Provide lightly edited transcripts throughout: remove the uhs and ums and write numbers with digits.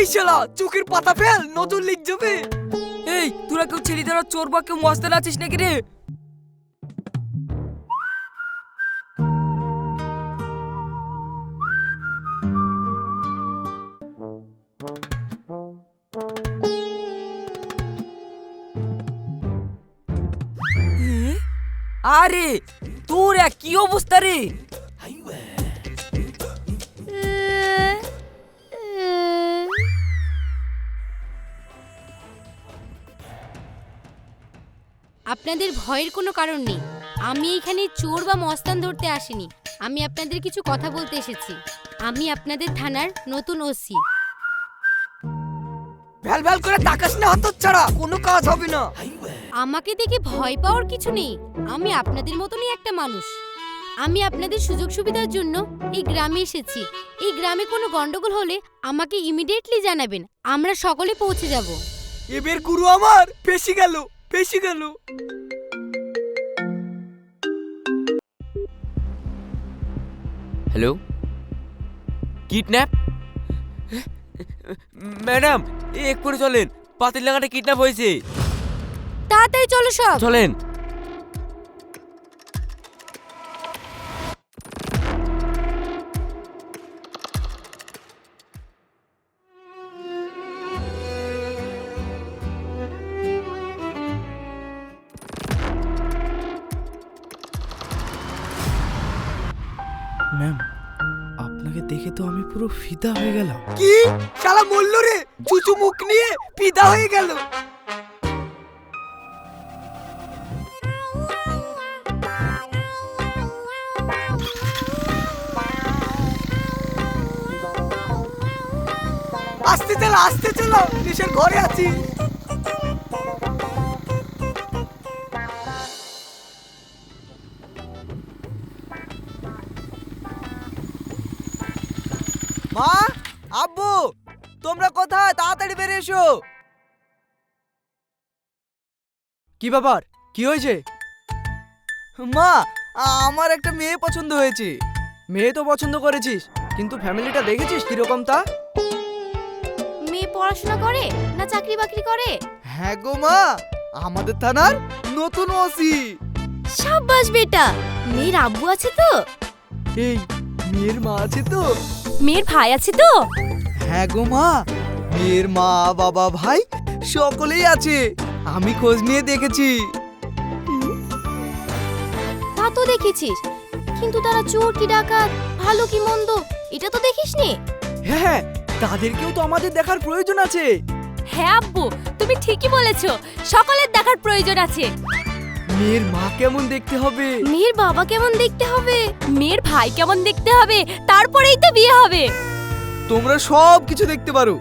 এই শালা চোখের পাতা ফেল, নজর লেগে যাবে। এই তোরা কেউ ছেলে ধরা চোর বা কেউ মস্তান আছিস নাকি রে? আরে তোর কি অবস্থা রে? আপনাদের ভয়ের কোনো কারণ নেই। আমি এখানে চোর বা মস্তান ধরতে আসিনি, আমি আপনাদের কিছু কথা বলতে এসেছি। আমি আপনাদের থানার নতুন ওসি। ভ্যাল ভ্যাল করে তাকাস না, হাত ছাড়া কোনো কাজ হবে না। আমাকে দেখে ভয় পাওয়ার কিছু নেই, আমি আপনাদের মতনই একটা মানুষ। আমি আপনাদের সুযোগ সুবিধার জন্য এই গ্রামে এসেছি। এই গ্রামে কোনো গন্ডগোল হলে আমাকে ইমিডিয়েটলি জানাবেন, আমরা সকলে পৌঁছে যাব। এবার গুরু আমার ফেসে গেল, ফেসে গেল। Hello, kidnap? ম্যাডাম এক করে চলেন, পাতিল লাগাটা কিডন্যাপ হয়েছে। তাড়াতাড়ি চলো সব। চলেন। ম্যাম, আপনাকে দেখে তো আমি পুরো ফিদা হয়ে গেলাম। কি শালা মরল রে, চুচু মুখ নিয়ে পিদা হয়ে গেল। আসতে চলো, আসতে চলো, নিশের ঘরে আছি। মা, আব্বু, তোমরা কোথায়? তাড়াতাড়ি বেরিয়ে এসো। কি ব্যাপার, কি হয়েছে? মা, আমার একটা মেয়ে পছন্দ হয়েছে। মেয়ে তো পছন্দ করেছিস, কিন্তু ফ্যামিলিটা দেখেছিস কিরকম তা? মেয়ে পড়াশোনা করে না চাকরি বাকরি করে? হ্যাঁ গো মা, আমাদের থানার নতুন ওসি। সাব্বাস বেটা, মেয়ের আব্বু আছে তো? এই মেয়ের মা আছে তো? মেয়ের ভাই আছে তো? হ্যাঁ গো মা, মেয়ের মা বাবা ভাই সকলেই আছে, আমি খোঁজ নিয়ে দেখেছি। তা তো দেখেছিস, কিন্তু তারা চোর কি ডাকাত, ভালো কি মন্দ, এটা তো দেখিসনি। হ্যাঁ হ্যাঁ, তাদেরকেও তো আমাদের দেখার প্রয়োজন আছে। হ্যাঁ আব্বু, তুমি ঠিকই বলেছো, সকলের দেখার প্রয়োজন আছে। মেয়ের মা কেমন দেখতে হবে, মেয়ের বাবা কেমন দেখতে হবে, মেয়ের ভাই কেমন দেখতে হবে, তারপরেই তো বিয়ে হবে। তোমরা সব কিছু দেখতে পারো,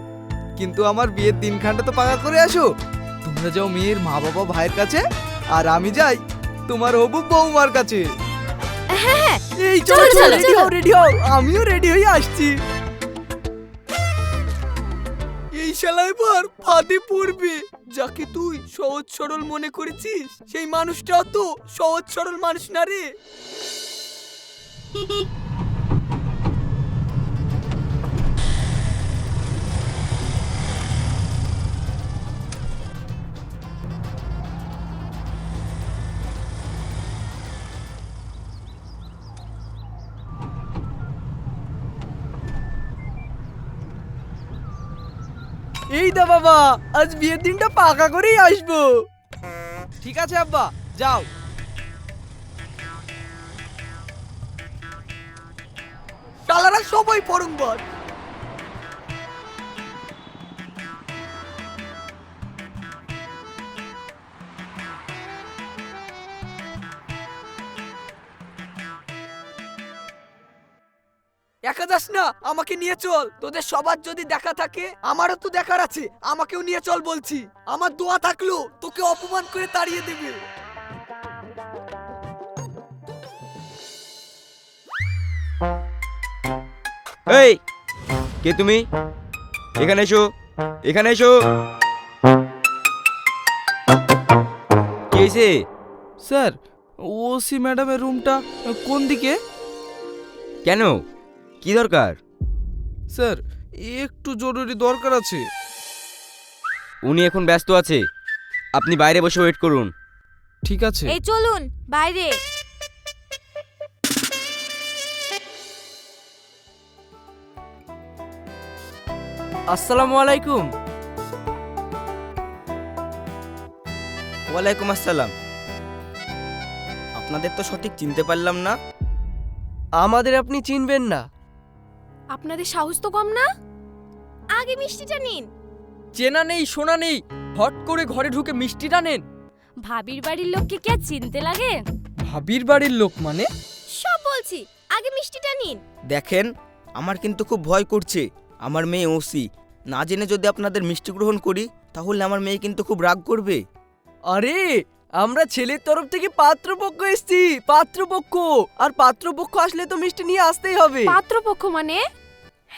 কিন্তু আমার বিয়ের দিনখানটা তো পাকা করে আসো। তোমরা যাও মেয়ের মা বাবা ভাইয়ের কাছে, আর আমি যাই তোমার হবু বৌমার কাছে। হ্যাঁ, এই চলো, চলো, চলো, রেডি চলো। হও, রেডি হও, আমিও রেডি হয়ে আসছি। এই শালা এবার ফাঁদে পড়বে। যাকে তুই সহজ সরল মনে করেছিস, সেই মানুষটাও তো সহজ সরল মানুষ না রে। এই দা বাবা, আজ বিয়ের দিনটা পাকা করেই আসবো। ঠিক আছে আব্বা, যাও। শালারা সবাই পরঙ্গর। একা যাস না, আমাকে নিয়ে চল। তোদের সবার যদি দেখা থাকে, আমারও তো দেখার আছে, আমাকেও নিয়ে চল বলছি। আমার দোয়া থাকলো তোকে অপমান করে তাড়িয়ে দেবে। এই কে তুমি? এখানে এসো, এখানে এসো। কি হয়েছে? স্যার, ওসি ম্যাডামের রুমটা কোন দিকে? কেন, কি দরকার? স্যার, একটু জরুরি দরকার আছে। উনি এখন ব্যস্ত আছে, আপনি বাইরে বসে ওয়েট করুন। ঠিক আছে। এই চলুন বাইরে। আসসালামু আলাইকুম। ওয়ালাইকুম আসসালাম। আপনাদের তো সঠিক চিনতে পারলাম না। আমাদের আপনি চিনবেন না। আপনাদের সাহস তো কম না। আগে মিষ্টিটা নিন। চেনা নেই শোনা নেই, হট করে ঘরে ঢুকে মিষ্টিটা নেন। ভাবির বাড়ির লোককে কি আর চিনতে লাগে? ভাবির বাড়ির লোক মানে? সব বলছি, আগে মিষ্টিটা নিন। দেখেন, আমার কিন্তু খুব ভয় করছে। আমার মেয়ে ওসি, না জেনে যদি আপনাদের মিষ্টি গ্রহণ করি তাহলে আমার মেয়ে কিন্তু খুব রাগ করবে। আরে আমরা ছেলের তরফ থেকে পাত্রপক্ষ এসেছি, পাত্রপক্ষ। আর পাত্রপক্ষ আসলে তো মিষ্টি নিয়ে আসতেই হবে। পাত্রপক্ষ মানে?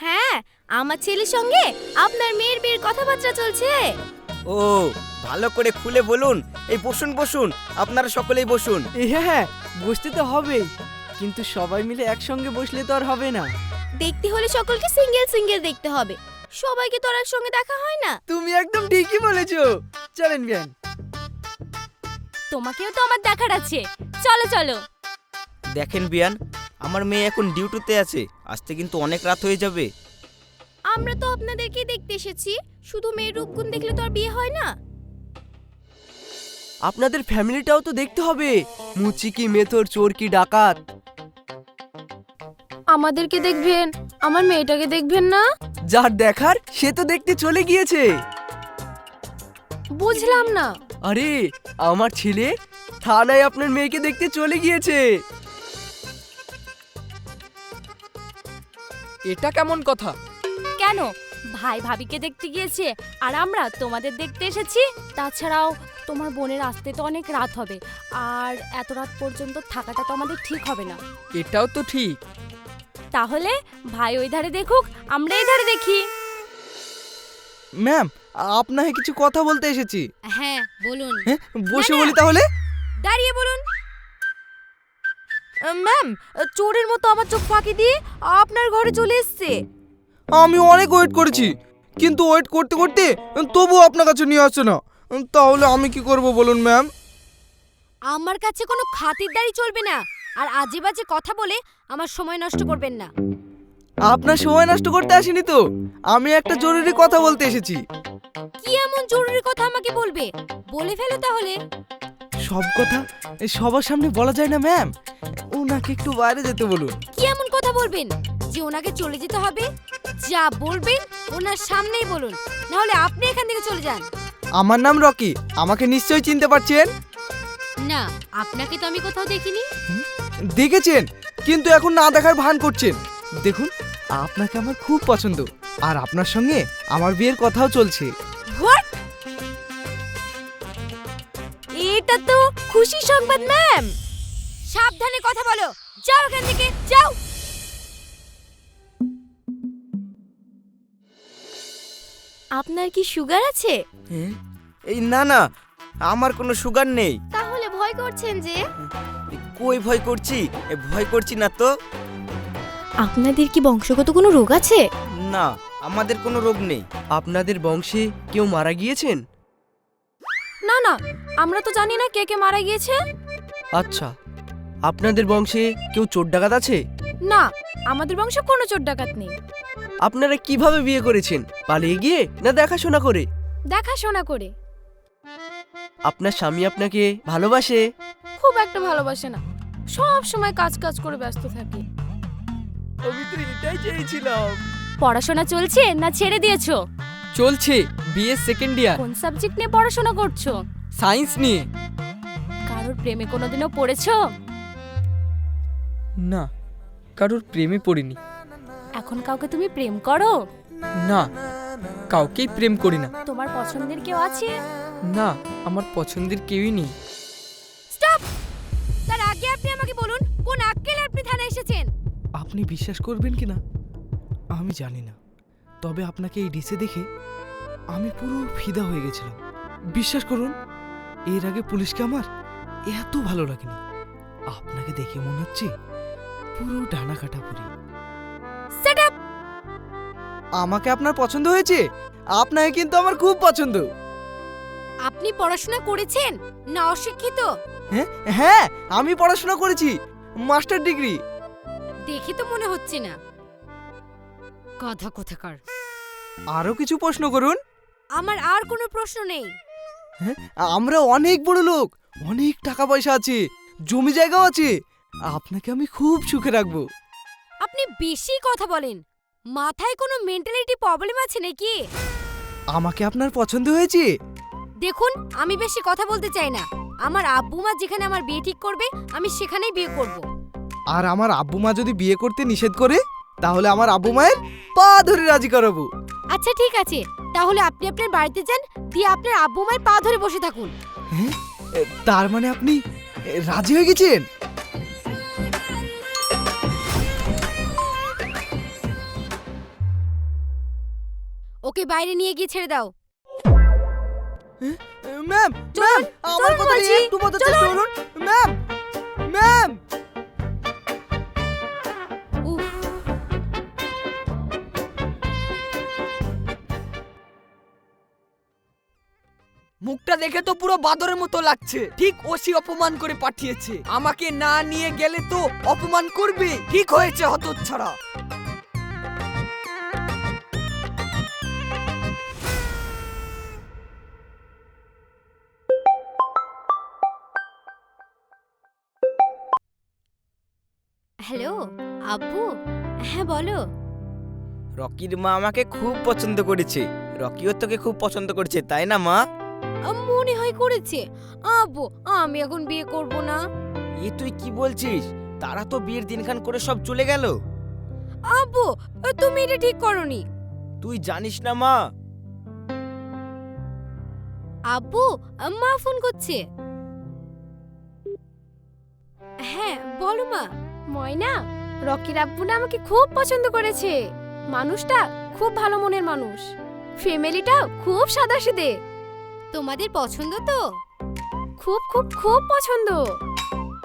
হ্যাঁ, আমার ছেলের সঙ্গে আপনার মেয়ের বিয়ের কথাবার্তা চলছে। ও, ভালো করে খুলে বলুন। এই বসুন বসুন, আপনারা সকলেই বসুন। হ্যাঁ, বসতে তো হবেই, কিন্তু সবাই মিলে একসঙ্গে বসলে তো আর হবে না। দেখতে হলে সকলকে সিঙ্গেল সিঙ্গেল দেখতে হবে, সবাইকে তো আর একসঙ্গে দেখা হয় না। তুমি একদম ঠিকই বলেছো। চলেন বিয়ান। তোমাকেও তো আমার দেখার আছে, চলো চলো। দেখেন বিয়ান, আমার মেয়ে এখন ডিউটিতে আছে, আসতে কিন্তু অনেক রাত হয়ে যাবে। আমরা তো আপনাদেরকেই দেখতে এসেছি, শুধু মেয়ের রূপগুণ দেখলে তো আর বিয়ে হয় না। আপনাদের ফ্যামিলিটাও তো দেখতে হবে, মুচি কি মেথর, চোর কি ডাকাত। আমাদেরকে দেখবেন, আমার মেয়েটাকে দেখবেন না? যার দেখার সে তো দেখতে চলে গিয়েছে। বুঝলাম না। আরে আমার ছেলে থানায় আপনার মেয়েকে দেখতে চলে গিয়েছে। এটা কেমন কথা? কেন? ভাই ভাবিকে দেখতে গিয়েছে আর আমরা তোমাদের দেখতে এসেছি। তাছাড়াও তোমার বোনের আসতে তো অনেক রাত হবে, আর এত রাত পর্যন্ত থাকাটা তো আমাদের ঠিক হবে না। এটাও তো ঠিক। তাহলে ভাই ওই ধারে দেখুক, আমরা এই ধারে দেখি। ম্যাম, আপনাকে কিছু কথা বলতে এসেছি। হ্যাঁ বলুন। হ্যাঁ, বসে না, না। বলি তাহলে। দাঁড়িয়ে বলুন। ম্যাম, চোরের মতো আমার চোখ ফাঁকি দিয়ে আপনার ঘরে চলে এসেছে। আমি অনেক ওয়েট করেছি, কিন্তু ওয়েট করতে করতে তবুও আপনার কাছে নিয়ে আসছে না। তাহলে আমি কি করব বলুন ম্যাম? আমার কাছে কোনো খাতিরদারি চলবে না, আর আজে বাজে কথা বলে আমার সময় নষ্ট করবেন না। আপনার সময় নষ্ট করতে আসিনি তো, আমি একটা জরুরি কথা বলতে এসেছি। কি এমন জরুরি কথা আমাকে বলবে? বলে ফেলো তাহলে। সব কথা সবার সামনে বলা যায় না ম্যাম, ওনাকে একটু বাইরে যেতে বলুন। কি এমন কথা বলবেন যে ওনাকে চলে যেতে হবে? যা বলবেন ওনার সামনেই বলুন, না হলে আপনি এখান থেকে চলে যান। আমার নাম রকি, আমাকে নিশ্চয়ই চিনতে পারছেন। না, আপনাকে তো আমি কোথাও দেখিনি। দেখেছেন, কিন্তু এখন না দেখার ভান করছেন। দেখুন, আপনাকে আমার খুব পছন্দ, আর আপনার সঙ্গে আমার বিয়ের কথাও চলছে। হোয়াট? এটা তো খুশি সংবাদ ম্যাম। সাবধানে কথা বলো, যাও এখান থেকে যাও। আপনার কি সুগার আছে? এই না না, আমার কোনো সুগার নেই। তাহলে ভয় করছেন যে? কই ভয় করছি? ভয় করছি না তো। আপনাদের কি বংশগত কোনো রোগ আছে? না, আমাদের কোনো রোগ নেই। আপনাদের বংশে কেউ মারা গিয়েছেন? না না, আমরা তো জানি না কে কে মারা গিয়েছে। আচ্ছা, আপনাদের বংশে কেউ চোর ডাকাত আছে? না, আমাদের বংশে কোনো চোর ডাকাত নেই। আপনারা কিভাবে বিয়ে করেছেন? পালিয়ে গিয়ে না দেখাশোনা করে? দেখাশোনা করে। আপনার স্বামী আপনাকে ভালোবাসে? খুব একটা ভালোবাসে না, সব সময় কাজ কাজ করে ব্যস্ত থাকে। আমি তো এটাই চেয়েছিলাম। পড়াশোনা চলছে না ছেড়ে দিয়েছো? চলছে, বিএ সেকেন্ড ইয়ার, কোন সাবজেক্ট নিয়ে পড়াশোনা করছো? সায়েন্স নিয়ে। কারোর প্রেমে কোনোদিনও পড়েছো? না, কারোর প্রেমে পড়িনি। এখন কাউকে তুমি প্রেম করো? না, কাউকেই প্রেম করি না। তোমার পছন্দের কেউ আছে? না, আমার পছন্দের কেউই নেই। স্টপ! তার আগে আপনি আমাকে বলুন, কোন আক্কেলে আপনি থানায় এসেছেন? আপনি বিশ্বাস করবেন কি না আমি জানি না, তবে আপনাকে এই ডিসে দেখে আমি পুরো ফিদা হয়ে গেছিলাম। বিশ্বাস করুন, এর আগে পুলিশকে আমার এত ভালো লাগেনি। আপনাকে দেখে মনে হচ্ছে পুরো ডানা কাটা পুরি। Set up! আমাকে আপনার পছন্দ হয়েছে? আপনাকে কিন্তু আমার খুব পছন্দ। আপনি পড়াশোনা করেছেন না অশিক্ষিত? হ্যাঁ, আমি পড়াশোনা করেছি, মাস্টার ডিগ্রি। দেখে তো মনে হচ্ছে না। গাধা কোথাকার। আরো কিছু প্রশ্ন করুন। আমার আর কোনো প্রশ্ন নেই। আমরা অনেক বড় লোক, অনেক টাকা পয়সা আছে, জমি জায়গাও আছে। আপনাকে আমি খুব সুখে রাখবো। আপনি বেশি কথা বলেন। মাথায় কোনো মেন্টালিটি প্রবলেম আছে নাকি? আমাকে আপনার পছন্দ হয়েছে? দেখুন, আমি বেশি কথা বলতে চাই না। আমার আব্বু মা যেখানে আমার বিয়ে ঠিক করবে আমি সেখানেই বিয়ে করব। আর আমার আব্বু মা যদি বিয়ে করতে নিষেধ করে, তাহলে আমার আব্বু মায়ের পা ধরে রাজি করাবো। আচ্ছা ঠিক আছে, তাহলে আপনি আপনার বাড়িতে যান, দিয়ে আপনার আব্বু মায়ের পা ধরে বসে থাকুন। হ্যাঁ, তার মানে আপনি রাজি হয়ে গেছেন? ওকে বাইরে নিয়ে গিয়ে ছেড়ে দাও। ম্যাম, ম্যাম, আমার কথা বলছি, একটু বোঝার চেষ্টা করুন। Ma'am, ma'am. উফ, মুখটা দেখে তো পুরো বাদরের মতো লাগছে। ঠিক ওসি অপমান করে পাঠিয়েছে। আমাকে না নিয়ে গেলে তো অপমান করবে। ঠিক হয়েছে হতচ্ছাড়া। হ্যালো আব্বু। হ্যাঁ বলো। রকির মা আমাকে খুব পছন্দ করেছে। রকিও তোকে খুব পছন্দ করেছে, তাই না মা? মনে হয় করেছে। আব্বু, আমি এখন বিয়ে করব না। এ তুই কি বলছিস? তারা তো বিয়ের দিনখান করে সব চলে গেল। আব্বু, তুমি এটা ঠিক করনি। তুই জানিস না মা? আব্বু, মা ফোন করছে। হ্যাঁ বলো মা। ময়না, রকির আব্বু না আমাকে খুব পছন্দ করেছে। মানুষটা খুব ভালো মনের মানুষ, ফ্যামিলিটাও খুব সাদাসিধে। তোমাদের পছন্দ তো? খুব খুব খুব পছন্দ।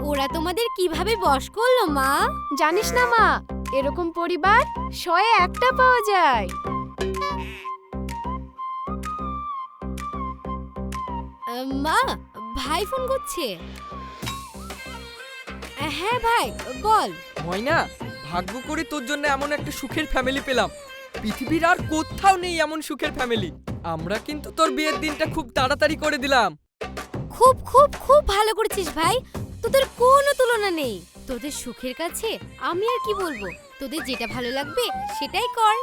ওরা তোমাদের কিভাবে বশ করলো মা? জানিস না মা, এরকম পরিবার 100-এ একটা পাওয়া যায়। মা, ভাই ফোন করছে। হ্যাঁ ভাই বল। ময়না, ভাগ্য করে তোর জন্য এমন একটা সুখের ফ্যামিলি পেলাম। পৃথিবীর আর কোথাও নেই এমন সুখের ফ্যামিলি। আমরা কিন্তু তোর বিয়ের দিনটা খুব তাড়াতাড়ি করে দিলাম। খুব খুব খুব ভালো করেছিস ভাই। তোদের কোনো তুলনা নেই। তোদের সুখের কাছে আমি আর কি বলবো। তোদের যেটা ভালো লাগবে সেটাই কর।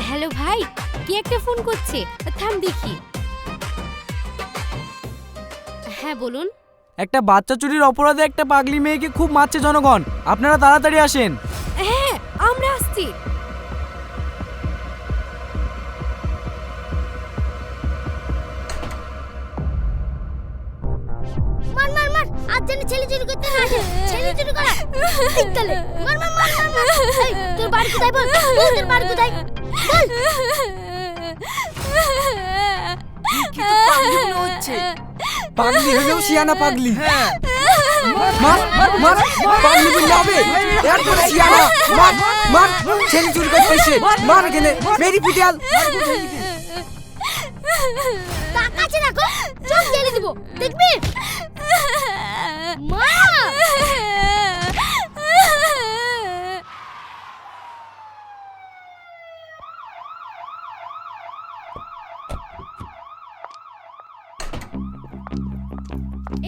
হ্যালো ভাই, কে একটা ফোন করছে? থাম দেখি। হ্যাঁ বলুন। একটা বাচ্চা চুরির অপরাধে একটা পাগলি মেয়েকে খুব মারছে জনগণ। আপনারা তাড়াতাড়ি আসেন। হ্যাঁ আমরা আসছি। মার মার মার, আজ জানি ছেলে চুরি করতে না আসে। ছেলে চুরি করা ঠিক তালে। মার মার মার মার মার। এই, তোর বাড়ি কোথায় বল? তোর বাড়ি কোথায় বল? কি তো পাগলি মনে হচ্ছে। পাগলি হলেও শিয়ানা পাগলি। হ্যাঁ, মার মার, পাগলি বললে হবে? একদম শিয়ানা। মার মার, ছেলে চুরি করতে এসে মার এখানে, মেরি পিটাল। তাকাচ্ছে দেখো, চোখ জ্বালিয়ে দিব, দেখবি? মা!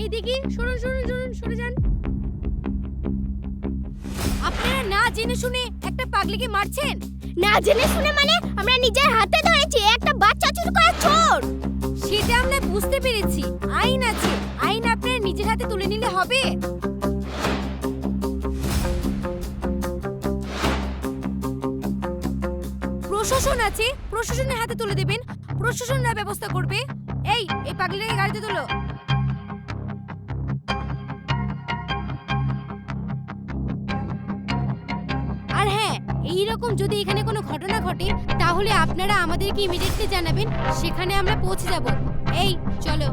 এই দেখি, শুনুন শুনুন শুনুন, সরে যান। আপনারা না জেনে শুনে একটা পাগলিকে মারছেন? না জেনে শুনে মানে আমরা নিজের হাতে ধরেছি একটা বাচ্চা চুরি করা চোর। সেটা আমরা বুঝতে পেরেছি। আইন আছে, আইন আপনারা নিজের হাতে তুলে নিলে হবে। প্রশাসন আছে, প্রশাসনের হাতে তুলে দেবেন। প্রশাসনরা ব্যবস্থা করবে। এই পাগলিটাকে গাড়িতে তোলো। আর হ্যাঁ, এইরকম যদি এখানে কোনো ঘটনা ঘটে তাহলে আপনারা আমাদেরকে ইমিডিয়েটলি জানাবেন, সেখানে আমরা পৌঁছে যাব। এই চলো।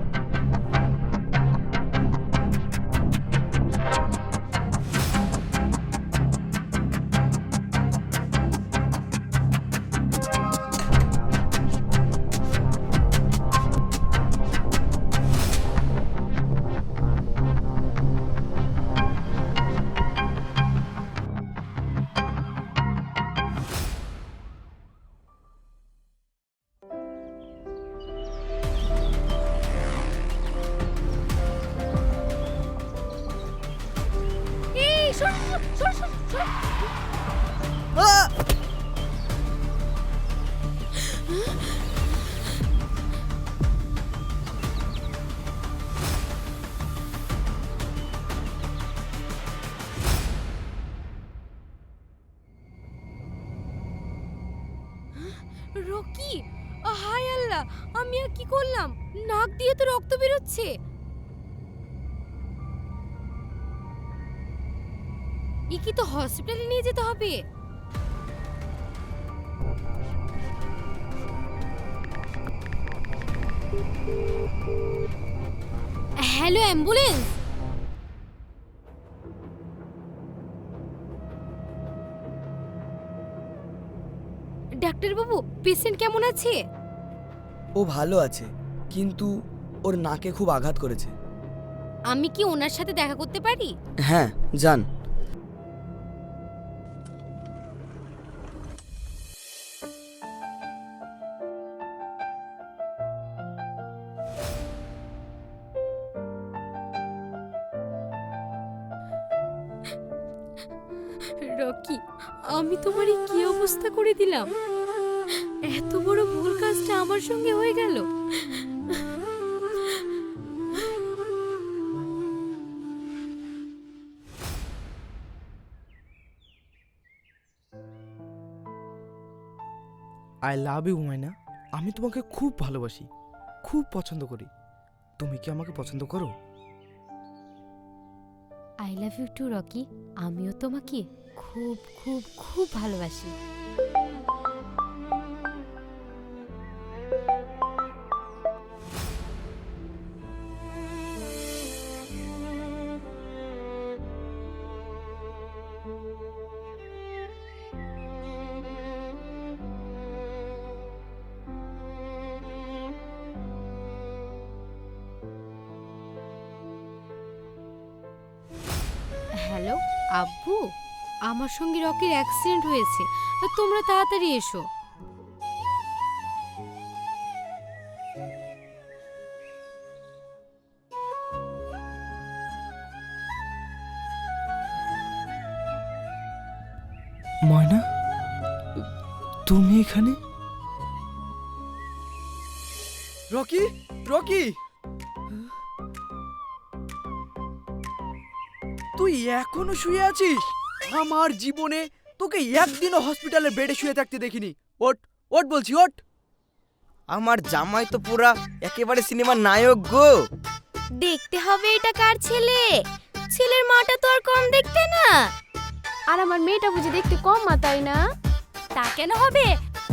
রকি, হায় আল্লাহ, আমি আর কি করলাম? নাক দিয়ে তো রক্ত বেরোচ্ছে। একে তো হসপিটালে নিয়ে যেতে হবে। Hello, ambulance. ডাক্তারবাবু, পেশেন্ট কেমন আছে? ও ভালো আছে, কিন্তু ওর নাকে খুব আঘাত করেছে। আমি কি ওনার সাথে দেখা করতে পারি? হ্যাঁ, যান। রকি, আমি তোমারই কি অবস্থা করে দিলাম? এত বড় ভুল কাজটা আমার সঙ্গে হয়ে গেল। আই লাভ ইউ মাইনা। আমি তোমাকে খুব ভালোবাসি, খুব পছন্দ করি। তুমি কি আমাকে পছন্দ করো? I love you too Rocky. আমিও তোমাকে খুব খুব খুব ভালোবাসি। হ্যালো আব্বু, আমার সঙ্গে রকির অ্যাক্সিডেন্ট হয়েছে, তোমরা তাড়াতাড়ি এসো। ময়না, তুমি এখানে? রকি, রকি, তুই এখনো শুয়ে আছিস? আমার জীবনে তোকে একদিনও হসপিটালে বেডে শুয়ে থাকতে দেখিনি। ওঠ, ওঠ বলছি, ওঠ। আমার জামাই তো পুরা একেবারে সিনেমার নায়ক গো। দেখতে হবে এটা কার ছেলে। ছেলের মাটা তো আর কম দেখতে না। আর আমার মেয়েটা বুঝে দেখতে কম মা, তাই না? তা কেন হবে?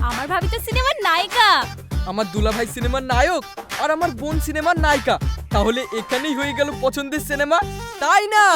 আমার ভাবি তো সিনেমার নায়িকা। আমার দুলাভাই সিনেমার নায়ক আর আমার বোন সিনেমার নায়িকা। তাহলে এখানেই হয়ে গেল পছন্দের সিনেমা, তাই না?